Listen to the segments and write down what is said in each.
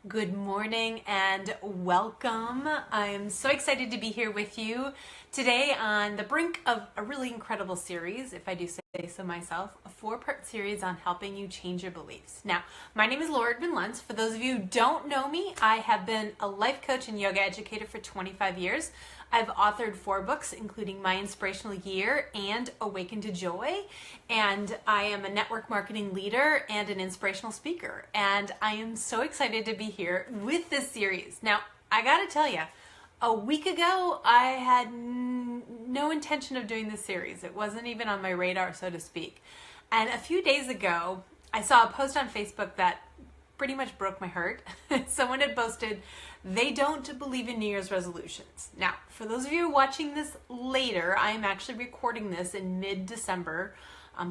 Good morning and welcome. I'm so excited to be here with you today on the brink of a really incredible series, if I do say so myself, a 4-part series on helping you change your beliefs. Now, my name is Erdman-Luntz. For those of you who don't know me, I have been a life coach and yoga educator for 25 years. I've authored 4 books, including My Inspirational Year and Awaken to Joy. And I am a network marketing leader and an inspirational speaker. And I am so excited to be here with this series. Now, I gotta tell you, a week ago, I had no intention of doing this series. It wasn't even on my radar, so to speak. And a few days ago, I saw a post on Facebook that pretty much broke my heart. Someone had posted, they don't believe in New Year's resolutions. Now, for those of you watching this later, I am actually recording this in mid-December.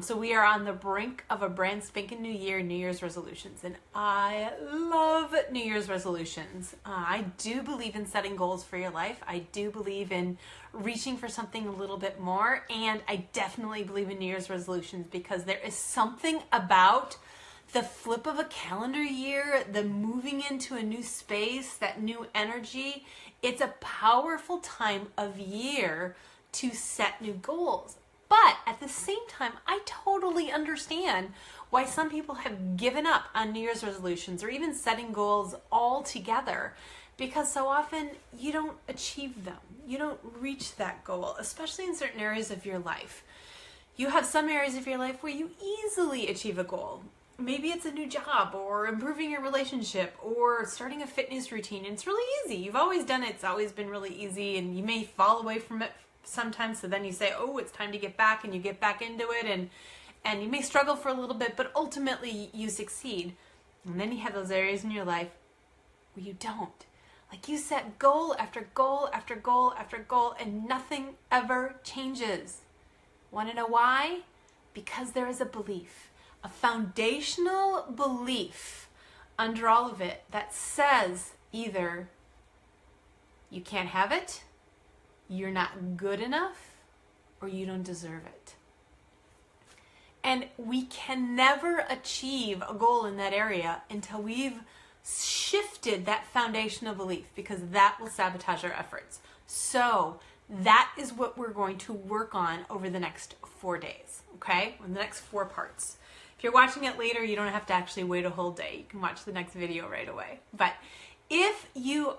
So we are on the brink of a brand spanking new year, New Year's resolutions. And I love New Year's resolutions. I do believe in setting goals for your life. I do believe in reaching for something a little bit more. And I definitely believe in New Year's resolutions because there is something about the flip of a calendar year, the moving into a new space, that new energy. It's a powerful time of year to set new goals. But at the same time, I totally understand why some people have given up on New Year's resolutions or even setting goals altogether, because so often you don't achieve them. You don't reach that goal, especially in certain areas of your life. You have some areas of your life where you easily achieve a goal. Maybe it's a new job or improving your relationship or starting a fitness routine. And it's really easy. You've always done it. It's always been really easy, and you may fall away from it sometimes. So then you say, oh, it's time to get back, and you get back into it, and you may struggle for a little bit, but ultimately you succeed. And then you have those areas in your life where you don't. Like you set goal after goal after goal after goal, and nothing ever changes. Want to know why? Because there is a belief. A foundational belief under all of it that says either you can't have it, you're not good enough, or you don't deserve it. And we can never achieve a goal in that area until we've shifted that foundational belief, because that will sabotage our efforts. So that is what we're going to work on over the next 4 days, okay? In the next 4 parts. If you're watching it later, you don't have to actually wait a whole day. You can watch the next video right away. But if you'd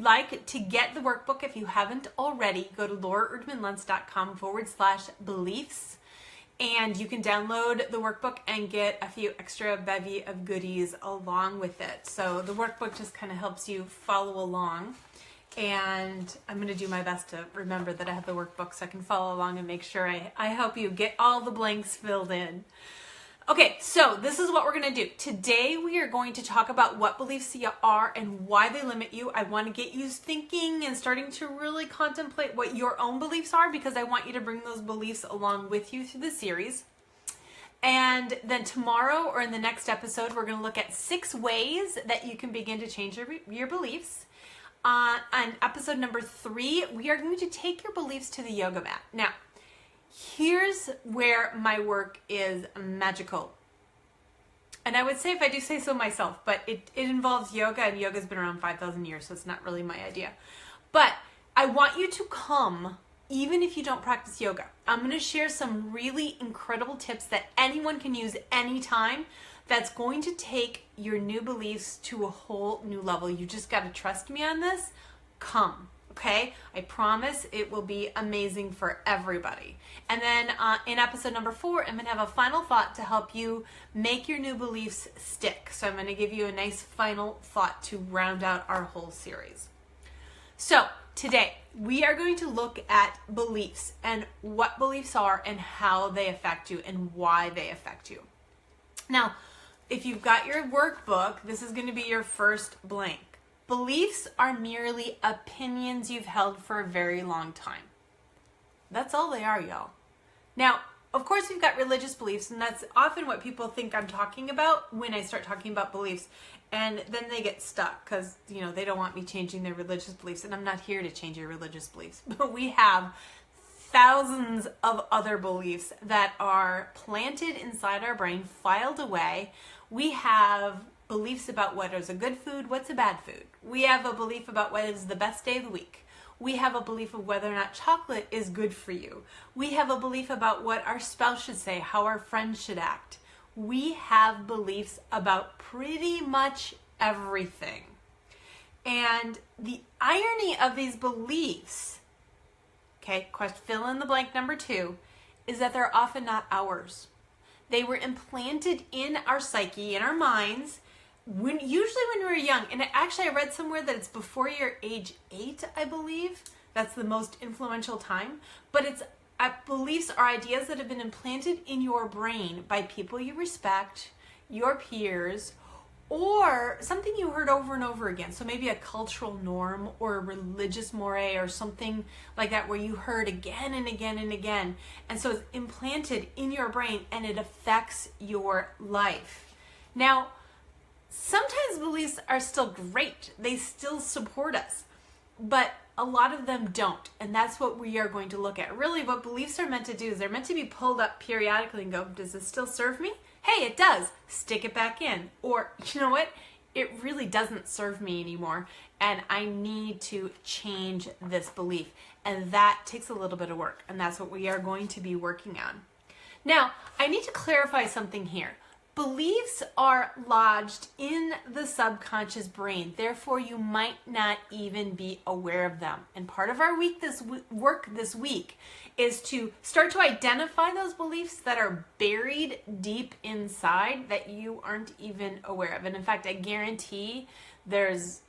like to get the workbook, if you haven't already, go to lauraerdmanluntz.com/beliefs, and you can download the workbook and get a few extra bevy of goodies along with it. So the workbook just kind of helps you follow along. And I'm going to do my best to remember that I have the workbook so I can follow along and make sure I help you get all the blanks filled in. Okay, so this is what we're going to do. Today we are going to talk about what beliefs are and why they limit you. I want to get you thinking and starting to really contemplate what your own beliefs are, because I want you to bring those beliefs along with you through the series. And then tomorrow, or in the next episode, we're going to look at 6 ways that you can begin to change your beliefs. On episode number 3, we are going to take your beliefs to the yoga mat. Now, here's where my work is magical. And I would say, if I do say so myself, but it involves yoga, and yoga's been around 5,000 years, so it's not really my idea. But I want you to come, even if you don't practice yoga. I'm going to share some really incredible tips that anyone can use anytime, that's going to take your new beliefs to a whole new level. You just got to trust me on this. Come. Okay, I promise it will be amazing for everybody. And then in episode number 4, I'm going to have a final thought to help you make your new beliefs stick. So I'm going to give you a nice final thought to round out our whole series. So today we are going to look at beliefs and what beliefs are and how they affect you and why they affect you. Now, if you've got your workbook, this is going to be your first blank. Beliefs are merely opinions you've held for a very long time. That's all they are, y'all. Now, of course, we've got religious beliefs, and that's often what people think I'm talking about when I start talking about beliefs. And then they get stuck because, they don't want me changing their religious beliefs, and I'm not here to change your religious beliefs. But we have thousands of other beliefs that are planted inside our brain, filed away. We have beliefs about what is a good food, what's a bad food. We have a belief about what is the best day of the week. We have a belief of whether or not chocolate is good for you. We have a belief about what our spouse should say, how our friends should act. We have beliefs about pretty much everything. And the irony of these beliefs, okay, fill in the blank number 2, is that they're often not ours. They were implanted in our psyche, in our minds, usually when we're young. And actually, I read somewhere that it's before you're age 8, I believe. That's the most influential time. But it's beliefs or ideas that have been implanted in your brain by people you respect, your peers, or something you heard over and over again. So maybe a cultural norm or a religious moray or something like that where you heard again and again and again. And so it's implanted in your brain and it affects your life. Now, sometimes beliefs are still great. They still support us. But a lot of them don't. And that's what we are going to look at. Really, what beliefs are meant to do is they're meant to be pulled up periodically and go, does this still serve me? Hey, it does. Stick it back in. Or, you know what? It really doesn't serve me anymore. And I need to change this belief. And that takes a little bit of work. And that's what we are going to be working on. Now, I need to clarify something here. Beliefs are lodged in the subconscious brain. Therefore, you might not even be aware of them. And part of our work this week is to start to identify those beliefs that are buried deep inside that you aren't even aware of. And in fact, I guarantee there's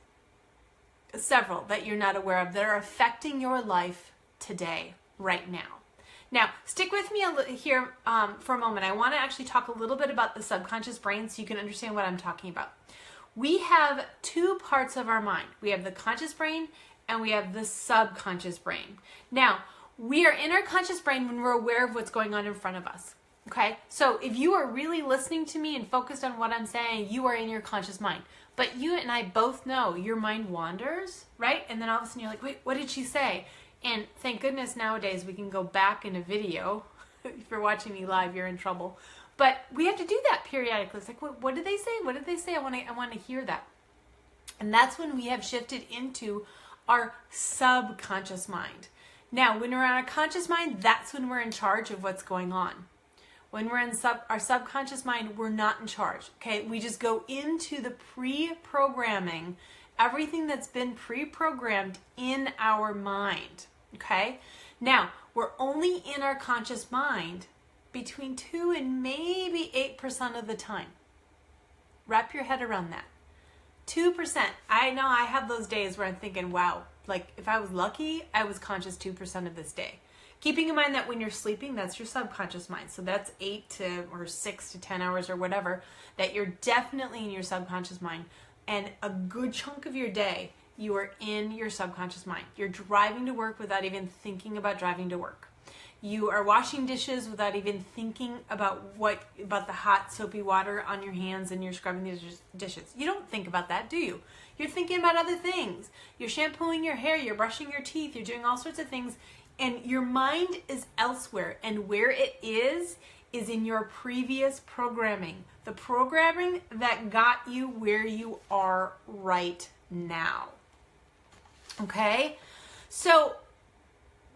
several that you're not aware of that are affecting your life today, right now. Now, stick with me here for a moment. I want to actually talk a little bit about the subconscious brain so you can understand what I'm talking about. We have 2 parts of our mind. We have the conscious brain and we have the subconscious brain. Now, we are in our conscious brain when we're aware of what's going on in front of us. Okay? So if you are really listening to me and focused on what I'm saying, you are in your conscious mind. But you and I both know your mind wanders, right? And then all of a sudden you're like, wait, what did she say? And thank goodness nowadays we can go back in a video. If you're watching me live, you're in trouble. But we have to do that periodically. It's like, what did they say? What did they say? I want to hear that. And that's when we have shifted into our subconscious mind. Now, when we're on our conscious mind, that's when we're in charge of what's going on. When we're in our subconscious mind, we're not in charge. Okay, we just go into the pre-programming, everything that's been pre-programmed in our mind. Okay, now we're only in our conscious mind between 2 and maybe 8% of the time. Wrap your head around that. 2%. I know I have those days where I'm thinking, wow, like if I was lucky, I was conscious 2% of this day. Keeping in mind that when you're sleeping, that's your subconscious mind. So that's 6 to 10 hours or whatever, that you're definitely in your subconscious mind. And a good chunk of your day, you are in your subconscious mind. You're driving to work without even thinking about driving to work. You are washing dishes without even thinking about the hot soapy water on your hands and you're scrubbing the dishes. You don't think about that, do you? You're thinking about other things. You're shampooing your hair, you're brushing your teeth, you're doing all sorts of things, and your mind is elsewhere. And where it is in your previous programming. The programming that got you where you are right now. Okay? So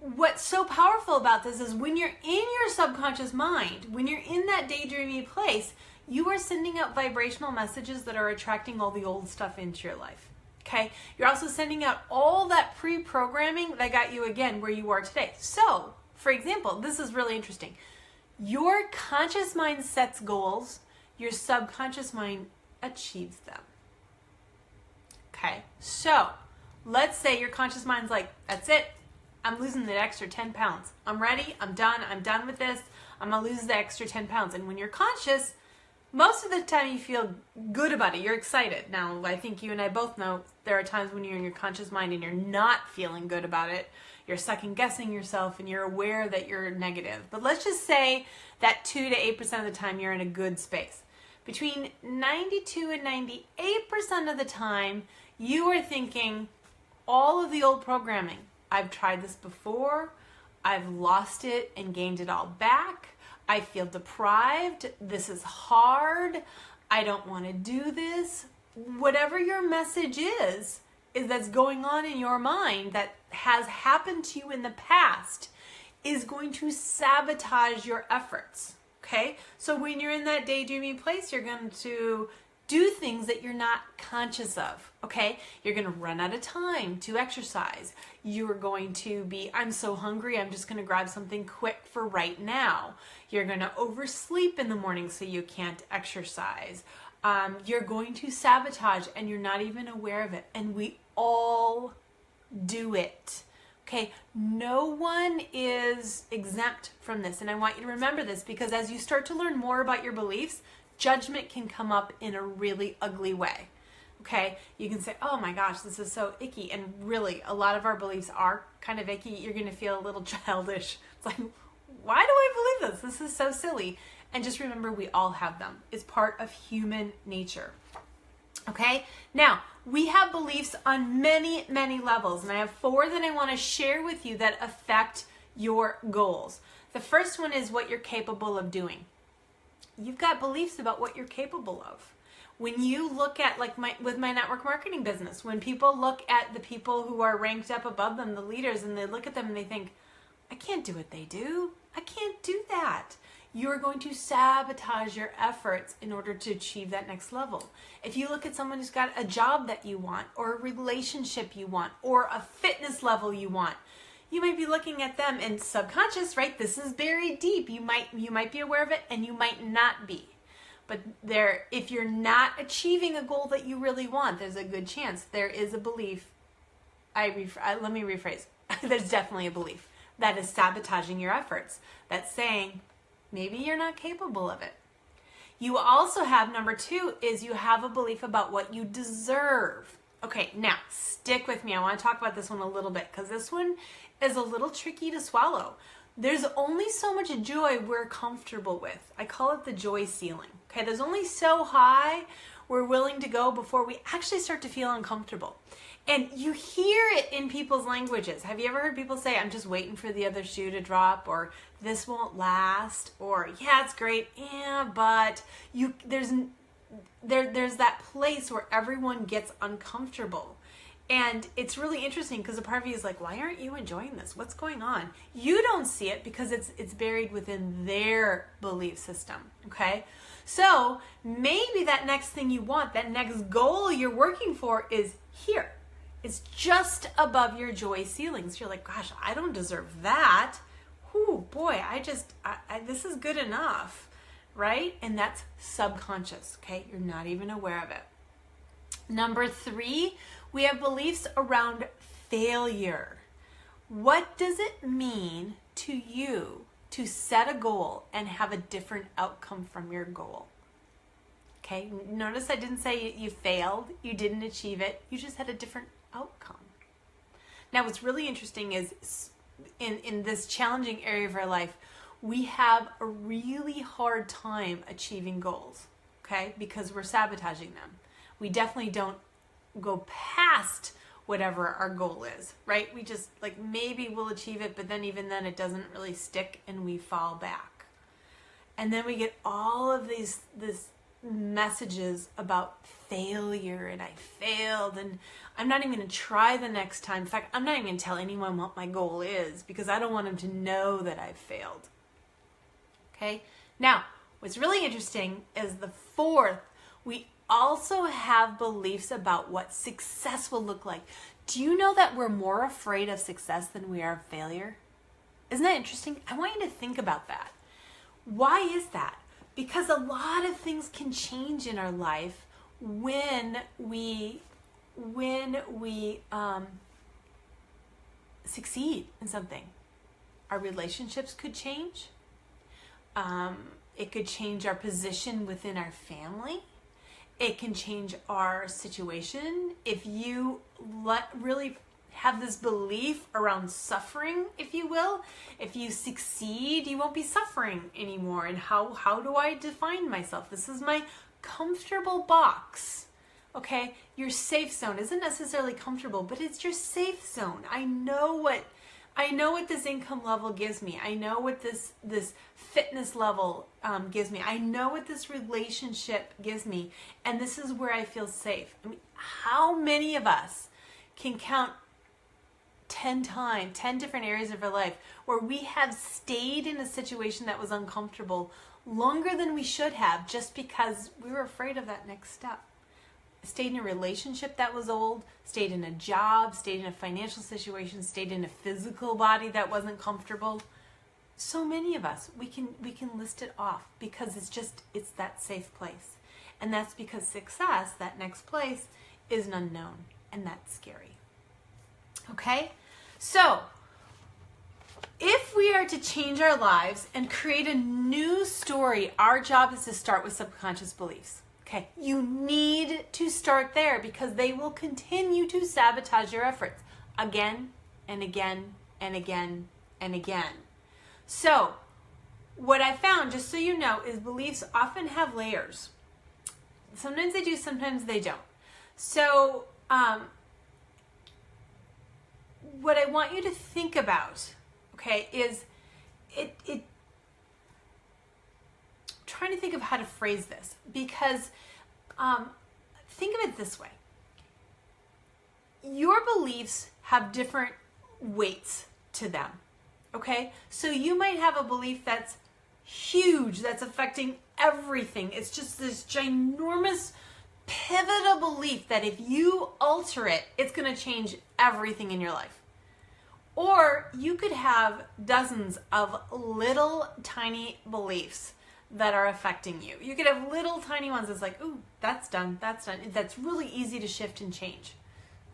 what's so powerful about this is when you're in your subconscious mind, when you're in that daydreamy place, you are sending out vibrational messages that are attracting all the old stuff into your life. Okay? You're also sending out all that pre-programming that got you again where you are today. So, for example, this is really interesting. Your conscious mind sets goals, your subconscious mind achieves them. Okay? So, let's say your conscious mind's like, that's it. I'm losing the extra 10 pounds. I'm ready. I'm done with this. I'm going to lose the extra 10 pounds. And when you're conscious, most of the time you feel good about it. You're excited. Now, I think you and I both know there are times when you're in your conscious mind and you're not feeling good about it. You're second guessing yourself and you're aware that you're negative. But let's just say that 2 to 8% of the time you're in a good space. Between 92 and 98% of the time, you are thinking all of the old programming. I've tried this before. I've lost it and gained it all back. I feel deprived. This is hard. I don't want to do this. Whatever your message is that's going on in your mind that has happened to you in the past is going to sabotage your efforts. Okay? So when you're in that daydreaming place, you're going to do things that you're not conscious of. Okay? You're going to run out of time to exercise. You're going to be, I'm so hungry, I'm just going to grab something quick for right now. You're going to oversleep in the morning so you can't exercise. You're going to sabotage and you're not even aware of it. And we all do it. Okay, no one is exempt from this. And I want you to remember this because as you start to learn more about your beliefs, judgment can come up in a really ugly way. Okay, you can say, oh my gosh, this is so icky. And really, a lot of our beliefs are kind of icky. You're going to feel a little childish. It's like, why do I believe this? This is so silly. And just remember, we all have them. It's part of human nature. Okay? Now, we have beliefs on many, many levels. And I have 4 that I want to share with you that affect your goals. The first one is what you're capable of doing. You've got beliefs about what you're capable of. When you look at, like with my network marketing business, when people look at the people who are ranked up above them, the leaders, and they look at them and they think, I can't do what they do. I can't do that. You're going to sabotage your efforts in order to achieve that next level. If you look at someone who's got a job that you want, or a relationship you want, or a fitness level you want, you might be looking at them and subconscious, right? This is buried deep. You might be aware of it and you might not be. But if you're not achieving a goal that you really want, there's a good chance there is a belief. Let me rephrase. There's definitely a belief that is sabotaging your efforts. That's saying, maybe you're not capable of it. You also have, number 2, is you have a belief about what you deserve. Okay, now stick with me. I want to talk about this one a little bit because this one is a little tricky to swallow. There's only so much joy we're comfortable with. I call it the joy ceiling. Okay, there's only so high we're willing to go before we actually start to feel uncomfortable. And you hear it in people's languages. Have you ever heard people say, I'm just waiting for the other shoe to drop, or this won't last, or yeah, it's great, yeah, but there's that place where everyone gets uncomfortable. And it's really interesting because a part of you is like, why aren't you enjoying this? What's going on? You don't see it because it's buried within their belief system, okay? So maybe that next thing you want, that next goal you're working for is here. It's just above your joy ceilings. You're like, gosh, I don't deserve that. Whew, boy, this is good enough, right? And that's subconscious, okay? You're not even aware of it. Number 3, we have beliefs around failure. What does it mean to you to set a goal and have a different outcome from your goal? Okay, notice I didn't say you failed, you didn't achieve it, you just had a different outcome. Now, what's really interesting is in this challenging area of our life, we have a really hard time achieving goals, okay, because we're sabotaging them. We definitely don't go past whatever our goal is, right? We just, like, maybe we'll achieve it, but then even then it doesn't really stick and we fall back. And then we get all of this messages about failure, and I failed, and I'm not even going to try the next time. In fact, I'm not even going to tell anyone what my goal is because I don't want them to know that I've failed. Okay? Now, what's really interesting is the 4th, we also have beliefs about what success will look like. Do you know that we're more afraid of success than we are of failure? Isn't that interesting? I want you to think about that. Why is that? Because a lot of things can change in our life when we succeed in something. Our relationships could change. It could change our position within our family. It can change our situation. If you really have this belief around suffering, if you will, if you succeed, you won't be suffering anymore. And how do I define myself? This is my comfortable box. Okay, your safe zone isn't necessarily comfortable, but it's your safe zone. I know I know what this income level gives me. I know what this fitness level gives me. I know what this relationship gives me. And this is where I feel safe. I mean, how many of us can count 10 different areas of our life where we have stayed in a situation that was uncomfortable longer than we should have just because we were afraid of that next step? Stayed in a relationship that was old, stayed in a job, stayed in a financial situation, stayed in a physical body that wasn't comfortable. So many of us, we can list it off because it's that safe place. And that's because success, that next place, is an unknown, and that's scary. Okay? So, if we are to change our lives and create a new story, our job is to start with subconscious beliefs. Okay, you need to start there because they will continue to sabotage your efforts again and again and again and again. So, what I found, just so you know, is beliefs often have layers. Sometimes they do, sometimes they don't. So, what I want you to think about, okay, is trying to think of how to phrase this, because think of it this way. Your beliefs have different weights to them, okay? So you might have a belief that's huge, that's affecting everything. It's just this ginormous, pivotal belief that if you alter it, it's going to change everything in your life. Or you could have dozens of little tiny beliefs that are affecting you. You could have little tiny ones that's like, ooh, that's done. That's really easy to shift and change.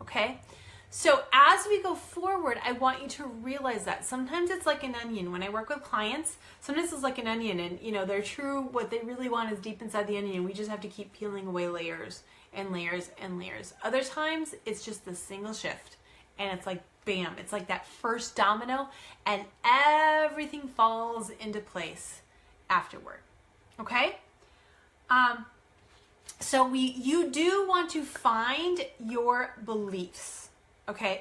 Okay? So as we go forward, I want you to realize that. Sometimes it's like an onion. When I work with clients, sometimes it's like an onion and, they're true. What they really want is deep inside the onion. We just have to keep peeling away layers and layers and layers. Other times, it's just the single shift. And it's like, bam. It's like that first domino and everything falls into place afterward. Okay? So you do want to find your beliefs. Okay?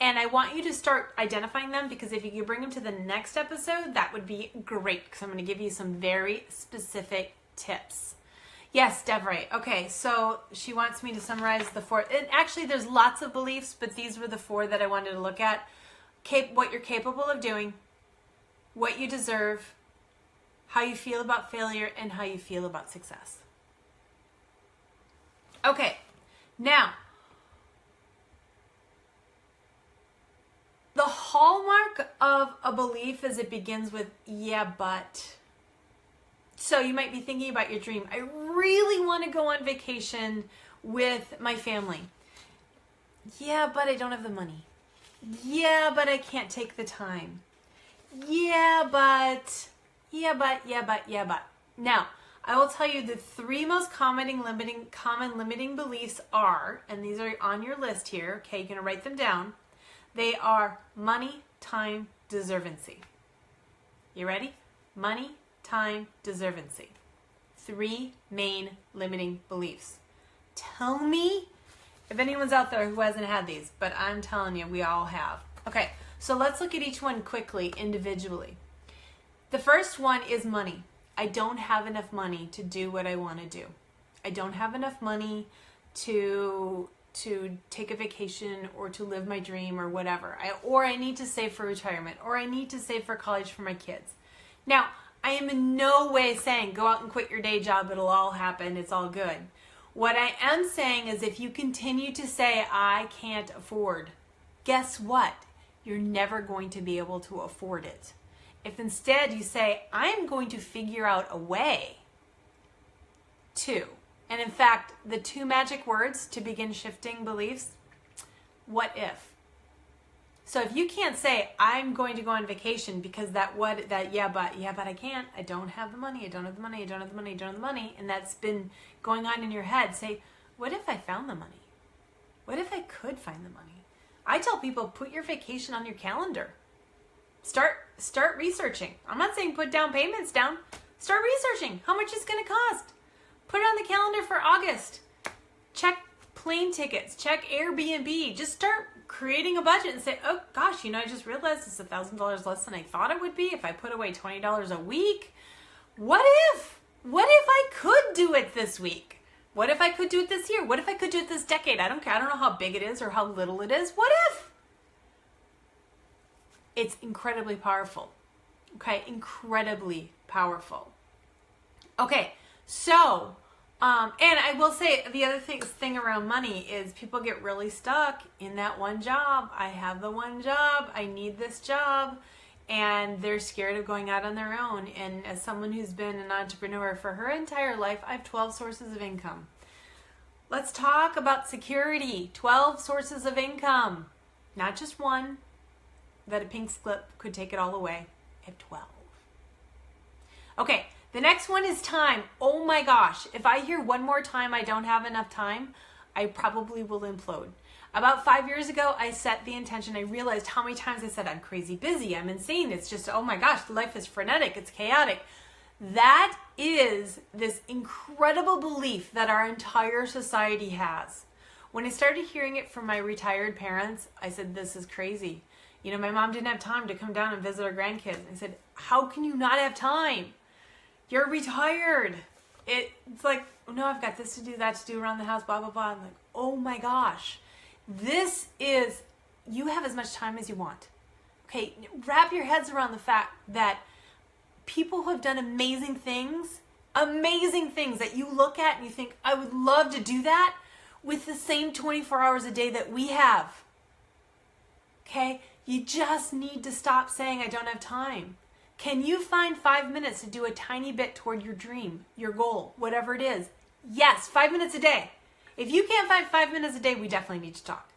And I want you to start identifying them, because if you could bring them to the next episode, that would be great, because I'm going to give you some very specific tips. Yes, Deborah. Okay, so she wants me to summarize the 4. Actually, there's lots of beliefs, but these were the 4 that I wanted to look at. What you're capable of doing, what you deserve, how you feel about failure, and how you feel about success. Okay, now, the hallmark of a belief is it begins with, yeah, but. So you might be thinking about your dream. I really want to go on vacation with my family. Yeah, but I don't have the money. Yeah, but I can't take the time. Yeah, but. Now, I will tell you the 3 most common limiting beliefs are, and these are on your list here, okay, you're going to write them down. They are money, time, deservancy. You ready? Money, time, deservancy. 3 main limiting beliefs. Tell me if anyone's out there who hasn't had these, but I'm telling you, we all have. Okay, so let's look at each one quickly, individually. The first one is money. I don't have enough money to do what I want to do. I don't have enough money to take a vacation or to live my dream or whatever. Or I need to save for retirement, or I need to save for college for my kids. Now, I am in no way saying go out and quit your day job, it'll all happen, it's all good. What I am saying is if you continue to say, I can't afford, guess what? You're never going to be able to afford it. If instead you say, I'm going to figure out a way to, and in fact, the 2 magic words to begin shifting beliefs, what if? So if you can't say, I'm going to go on vacation because yeah, but I can't, I don't have the money, and that's been going on in your head, say, what if I found the money? What if I could find the money? I tell people, put your vacation on your calendar. Start researching. I'm not saying put down payments down. Start researching how much it's going to cost. Put it on the calendar for August. Check plane tickets. Check Airbnb. Just start creating a budget and say, oh gosh, I just realized it's $1,000 less than I thought it would be if I put away $20 a week. What if I could do it this week? What if I could do it this year? What if I could do it this decade? I don't care. I don't know how big it is or how little it is. What if? It's incredibly powerful. Okay, incredibly powerful. Okay, so, and I will say the other thing around money is people get really stuck in that one job. I have the one job. I need this job. And they're scared of going out on their own. And as someone who's been an entrepreneur for her entire life, I have 12 sources of income. Let's talk about security. 12 sources of income. Not just one, that a pink slip could take it all away. I have 12. Okay, the next one is time. Oh my gosh, if I hear one more time I don't have enough time, I probably will implode. About 5 years ago, I set the intention. I realized how many times I said, I'm crazy busy, I'm insane. It's just, oh my gosh, life is frenetic, it's chaotic. That is this incredible belief that our entire society has. When I started hearing it from my retired parents, I said, this is crazy. My mom didn't have time to come down and visit her grandkids. I said, how can you not have time? You're retired. It's like, oh no, I've got this to do, that to do around the house, blah, blah, blah. I'm like, oh my gosh. You have as much time as you want. Okay, wrap your heads around the fact that people who have done amazing things that you look at and you think, I would love to do that with the same 24 hours a day that we have. Okay, you just need to stop saying, I don't have time. Can you find 5 minutes to do a tiny bit toward your dream, your goal, whatever it is? Yes, 5 minutes a day. If you can't find 5 minutes a day, we definitely need to talk.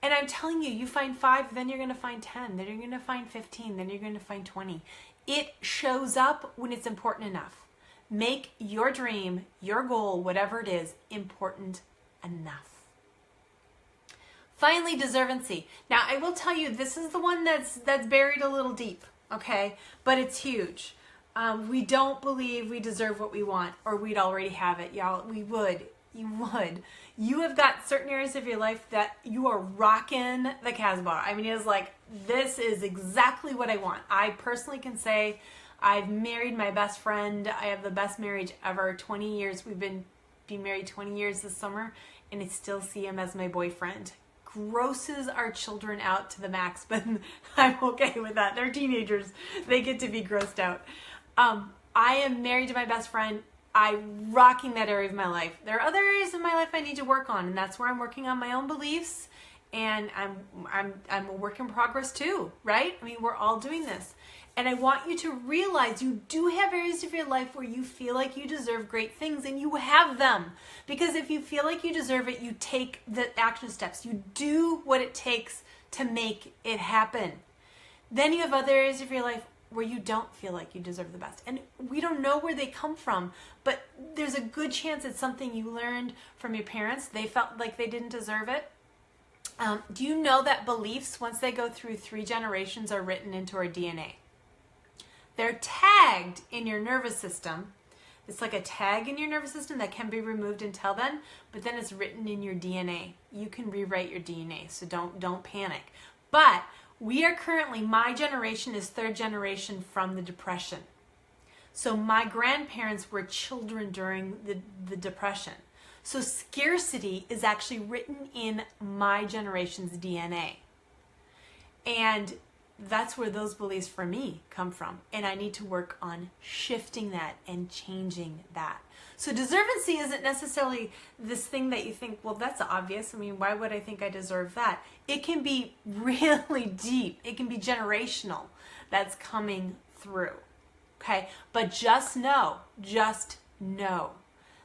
And I'm telling you, you find 5, then you're going to find 10, then you're going to find 15, then you're going to find 20. It shows up when it's important enough. Make your dream, your goal, whatever it is, important enough. Finally, deservancy. Now, I will tell you, this is the one that's buried a little deep, okay? But it's huge. We don't believe we deserve what we want, or we'd already have it, y'all. We would. You would. You have got certain areas of your life that you are rocking the Casbah. I mean, it's like, this is exactly what I want. I personally can say I've married my best friend. I have the best marriage ever. 20 years. We've been married 20 years this summer, and I still see him as my boyfriend. Grosses our children out to the max, but I'm okay with that. They're teenagers. They get to be grossed out. I am married to my best friend. I'm rocking that area of my life. There are other areas of my life I need to work on, and that's where I'm working on my own beliefs, and I'm a work in progress too, right? I mean, we're all doing this. And I want you to realize you do have areas of your life where you feel like you deserve great things, and you have them. Because if you feel like you deserve it, you take the action steps. You do what it takes to make it happen. Then you have other areas of your life where you don't feel like you deserve the best. And we don't know where they come from, but there's a good chance it's something you learned from your parents. They felt like they didn't deserve it. Do you know that beliefs, once they go through 3 generations, are written into our DNA? They're tagged in your nervous system. It's like a tag in your nervous system that can be removed until then, but then it's written in your DNA. You can rewrite your DNA, so don't panic. But we are currently, my generation is 3rd generation from the Depression. So my grandparents were children during the Depression. So scarcity is actually written in my generation's DNA. And that's where those beliefs for me come from. And I need to work on shifting that and changing that. So deservancy isn't necessarily this thing that you think, well, that's obvious. I mean, why would I think I deserve that? It can be really deep. It can be generational that's coming through. Okay? But just know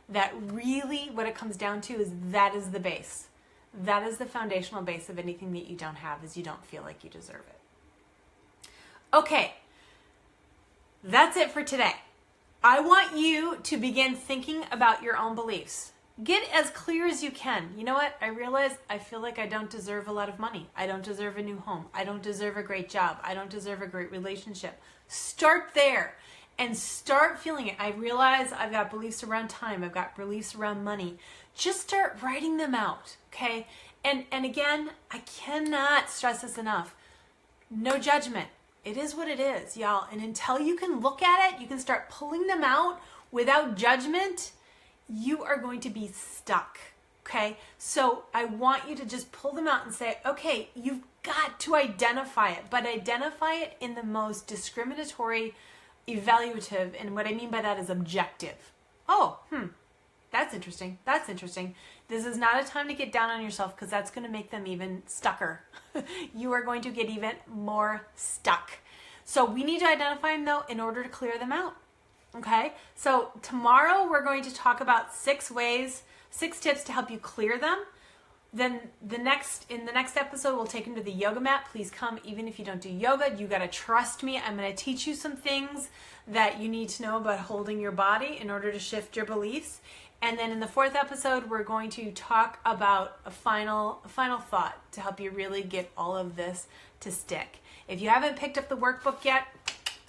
that really what it comes down to is that is the base. That is the foundational base of anything that you don't have, is you don't feel like you deserve it. Okay, that's it for today. I want you to begin thinking about your own beliefs. Get as clear as you can. You know what? I realize I feel like I don't deserve a lot of money. I don't deserve a new home. I don't deserve a great job. I don't deserve a great relationship. Start there and start feeling it. I realize I've got beliefs around time. I've got beliefs around money. Just start writing them out, okay? And again, I cannot stress this enough. No judgment. It is what it is, y'all. And until you can look at it, you can start pulling them out without judgment, you are going to be stuck, okay? So I want you to just pull them out and say, okay, you've got to identify it, but identify it in the most discriminatory, evaluative, and what I mean by that is objective. Oh, that's interesting. That's interesting. This is not a time to get down on yourself because that's going to make them even stucker. You are going to get even more stuck. So we need to identify them though in order to clear them out. Okay? So tomorrow we're going to talk about 6 tips to help you clear them. Then in the next episode, we'll take them to the yoga mat. Please come, even if you don't do yoga. You got to trust me. I'm going to teach you some things that you need to know about holding your body in order to shift your beliefs. And then in the 4th episode, we're going to talk about a final thought to help you really get all of this to stick. If you haven't picked up the workbook yet,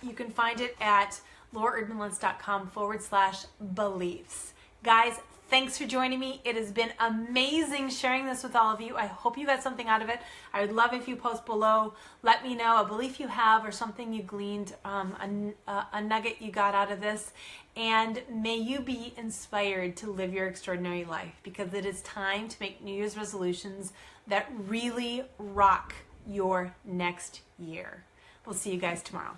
you can find it at lauraerdmanluntz.com/beliefs. Guys, thanks for joining me. It has been amazing sharing this with all of you. I hope you got something out of it. I would love if you post below. Let me know a belief you have or something you gleaned, a nugget you got out of this. And may you be inspired to live your extraordinary life, because it is time to make New Year's resolutions that really rock your next year. We'll see you guys tomorrow.